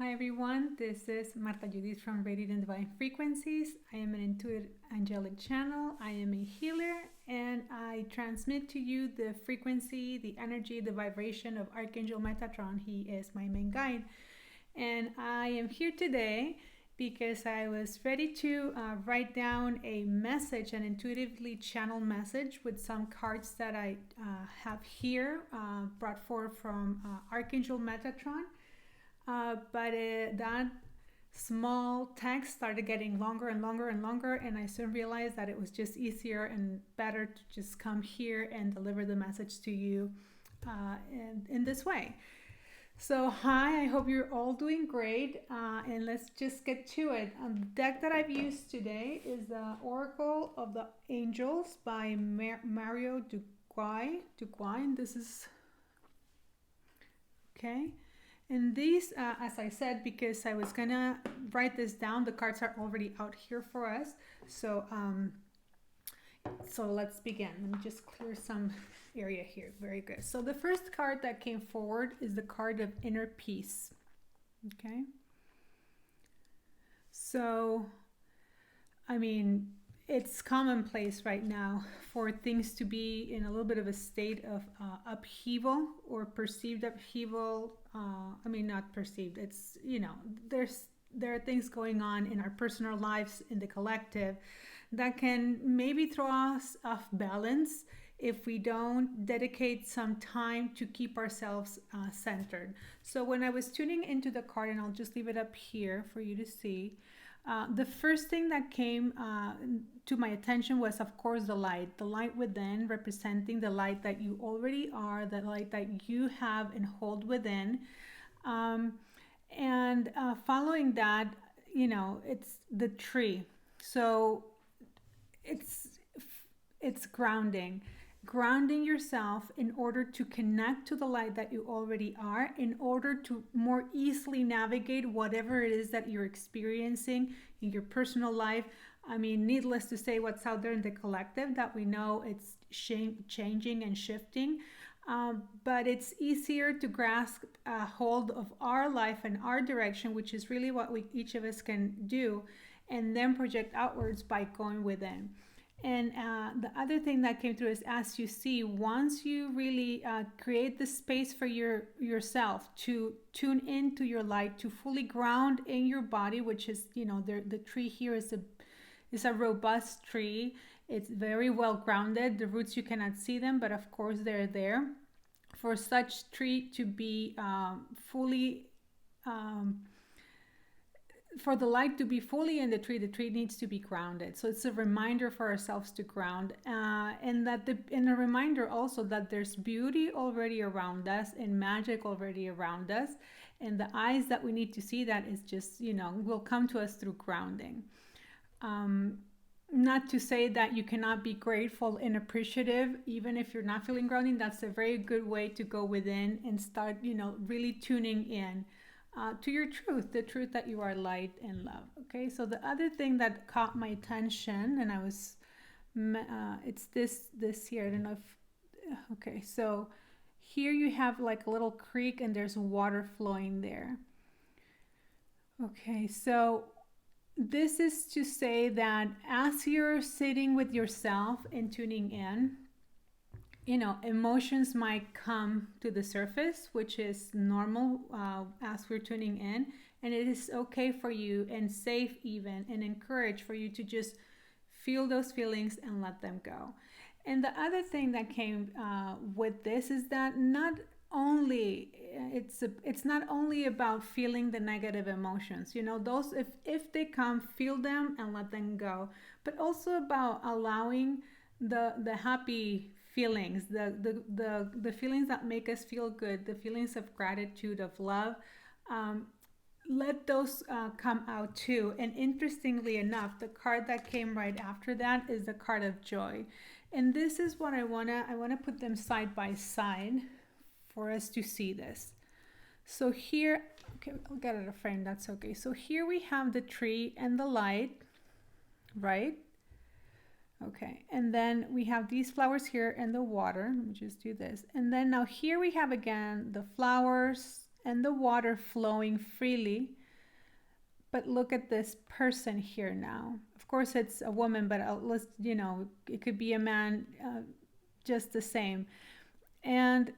Hi everyone, this is Marta Judith from Radiant and Divine Frequencies. I am an intuitive angelic channel. I am a healer and I transmit to you the frequency, the energy, the vibration of Archangel Metatron. He is my main guide. And I am here today because I was ready to write down a message, an intuitively channeled message with some cards that I have here brought forth from Archangel Metatron. But that small text started getting longer and longer and longer, and I soon realized that it was just easier and better to just come here and deliver the message to you in this way. So, hi, I hope you're all doing great, and let's just get to it. The deck that I've used today is the Oracle of the Angels by Mario Duguay. And this is okay. And these, as I said, because I was gonna write this down, the cards are already out here for us. So let's begin. Let me just clear some area here. Very good. So the first card that came forward is the card of inner peace. Okay. So, I mean, it's commonplace right now for things to be in a little bit of a state of upheaval or perceived upheaval. Not perceived. It's, there are things going on in our personal lives, in the collective, that can maybe throw us off balance if we don't dedicate some time to keep ourselves centered. So when I was tuning into the card, and I'll just leave it up here for you to see, the first thing that came to my attention was, of course, the light within, representing the light that you already are, the light that you have and hold within. And following that, it's the tree. So it's grounding yourself in order to connect to the light that you already are, in order to more easily navigate whatever it is that you're experiencing in your personal life. I mean, needless to say, what's out there in the collective, that we know it's changing and shifting. But it's easier to grasp a hold of our life and our direction, which is really what each of us can do, and then project outwards by going within. And the other thing that came through is, as you see, once you really create the space for yourself to tune into your light, to fully ground in your body, which is, the tree here is a robust tree. It's very well grounded. The roots, you cannot see them, but of course they're there. For such tree to be fully for the light to be fully in the tree needs to be grounded. So it's a reminder for ourselves to ground, and a reminder also that there's beauty already around us and magic already around us, and the eyes that we need to see that is just, will come to us through grounding. Not to say that you cannot be grateful and appreciative even if you're not feeling grounding. That's a very good way to go within and start, really tuning in to your truth, the truth that you are light and love. Okay, so the other thing that caught my attention, and I was, it's this here. I don't know if, okay, so here you have like a little creek and there's water flowing there. Okay, so this is to say that as you're sitting with yourself and tuning in, emotions might come to the surface, which is normal as we're tuning in. And it is okay for you, and safe even, and encouraged for you to just feel those feelings and let them go. And the other thing that came with this is that it's not only about feeling the negative emotions, those, if they come, feel them and let them go, but also about allowing the happy feelings, the feelings that make us feel good, the feelings of gratitude, of love, let those come out too. And interestingly enough, the card that came right after that is the card of joy. And this is what I wanna put them side by side for us to see this. So here, okay, I'll get it a frame, that's okay. So here we have the tree and the light, right? Okay, and then we have these flowers here and the water. Let me just do this. And then now here we have again the flowers and the water flowing freely. But look at this person here now. Of course, it's a woman, but let's, it could be a man, just the same. And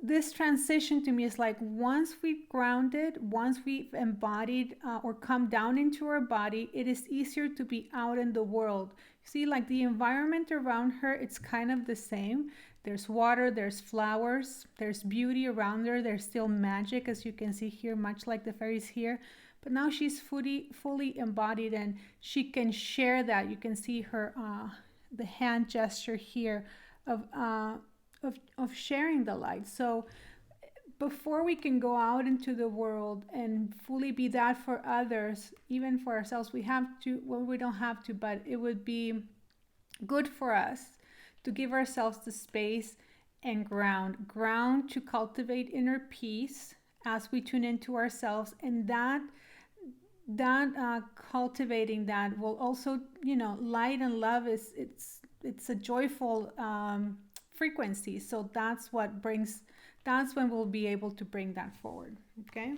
this transition to me is like, once we've grounded, once we've embodied or come down into our body, it is easier to be out in the world. See, like the environment around her, it's kind of the same. There's water, there's flowers, there's beauty around her, there's still magic, as you can see here, much like the fairies here. But now she's fully embodied, and she can share that. You can see her, the hand gesture here of sharing the light. So before we can go out into the world and fully be that for others, even for ourselves, we have to, well, we don't have to, but it would be good for us to give ourselves the space and ground to cultivate inner peace as we tune into ourselves. And that cultivating that will also, light and love it's a joyful frequency. So that's when we'll be able to bring that forward. Okay.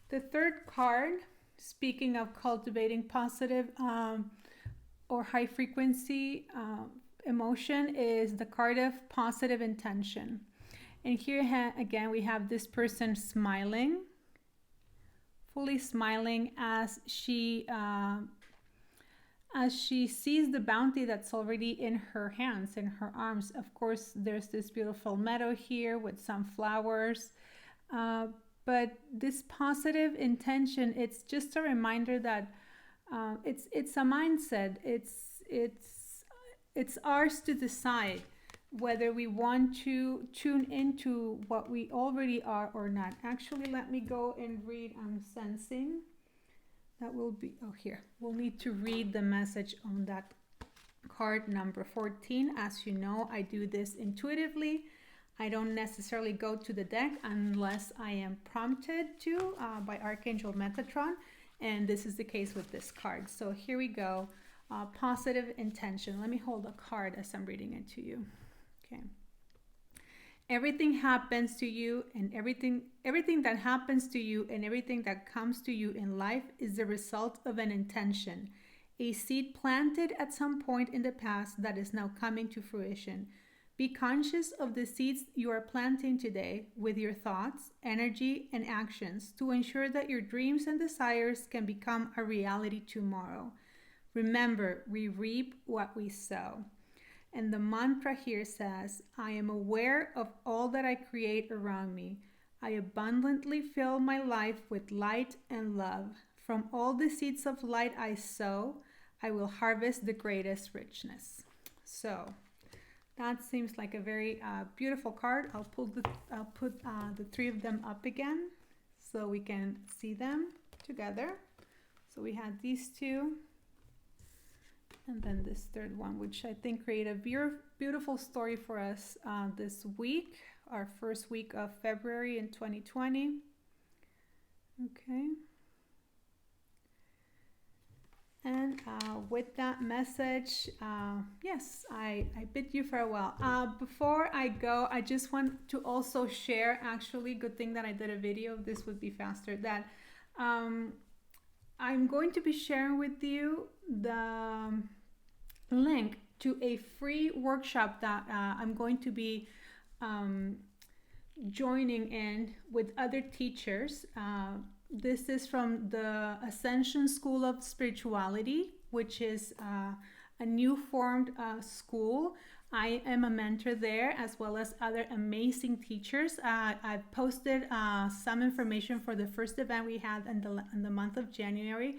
The third card, speaking of cultivating positive or high frequency emotion, is the card of positive intention. And here again, we have this person smiling, fully smiling as she sees the bounty that's already in her hands, in her arms. Of course, there's this beautiful meadow here with some flowers. But this positive intention, it's just a reminder that it's a mindset. It's ours to decide whether we want to tune into what we already are or not. Actually, let me go and read. I'm sensing that will be, here. We'll need to read the message on that card number 14. As you know, I do this intuitively. I don't necessarily go to the deck unless I am prompted to by Archangel Metatron. And this is the case with this card. So here we go. Positive intention. Let me hold a card as I'm reading it to you. Okay. Everything happens to you, and everything that happens to you and everything that comes to you in life is the result of an intention, a seed planted at some point in the past that is now coming to fruition. Be conscious of the seeds you are planting today with your thoughts, energy, and actions to ensure that your dreams and desires can become a reality tomorrow. Remember, we reap what we sow. And the mantra here says, I am aware of all that I create around me. I abundantly fill my life with light and love. From all the seeds of light I sow, I will harvest the greatest richness. So that seems like a very beautiful card. I'll put the three of them up again so we can see them together. So we had these two. And then this third one, which I think create a beautiful story for us this week, our first week of February in 2020. Okay. And with that message, yes, I bid you farewell. Before I go, I just want to also share, actually, good thing that I did a video, this would be faster, that I'm going to be sharing with you the link to a free workshop that I'm going to be joining in with other teachers. This is from the Ascension School of Spirituality, which is a new formed school. I am a mentor there, as well as other amazing teachers. I've posted some information for the first event we had in the month of January.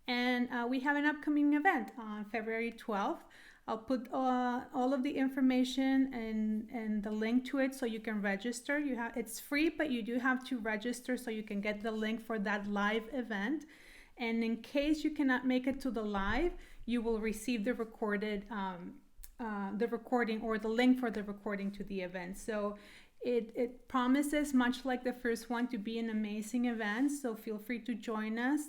And we have an upcoming event on February 12th. I'll put all of the information and the link to it so you can register. It's free, but you do have to register so you can get the link for that live event. And in case you cannot make it to the live, you will receive the recording or the link for the recording to the event. So it promises, much like the first one, to be an amazing event. So feel free to join us.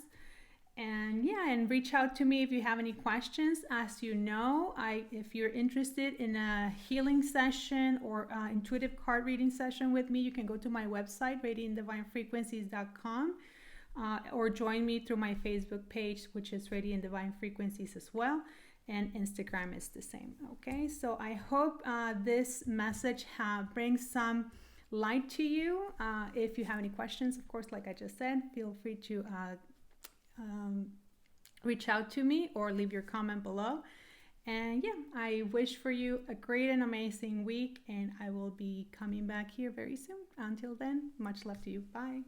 And yeah, and reach out to me if you have any questions. As you know, if you're interested in a healing session or intuitive card reading session with me, you can go to my website, radiantdivine.frequencies.com, or join me through my Facebook page, which is Radiant Divine Frequencies as well, and Instagram is the same. Okay, so I hope this message brings some light to you. If you have any questions, of course, like I just said, feel free to reach out to me or leave your comment below. And yeah, I wish for you a great and amazing week, and I will be coming back here very soon. Until then, much love to you. Bye.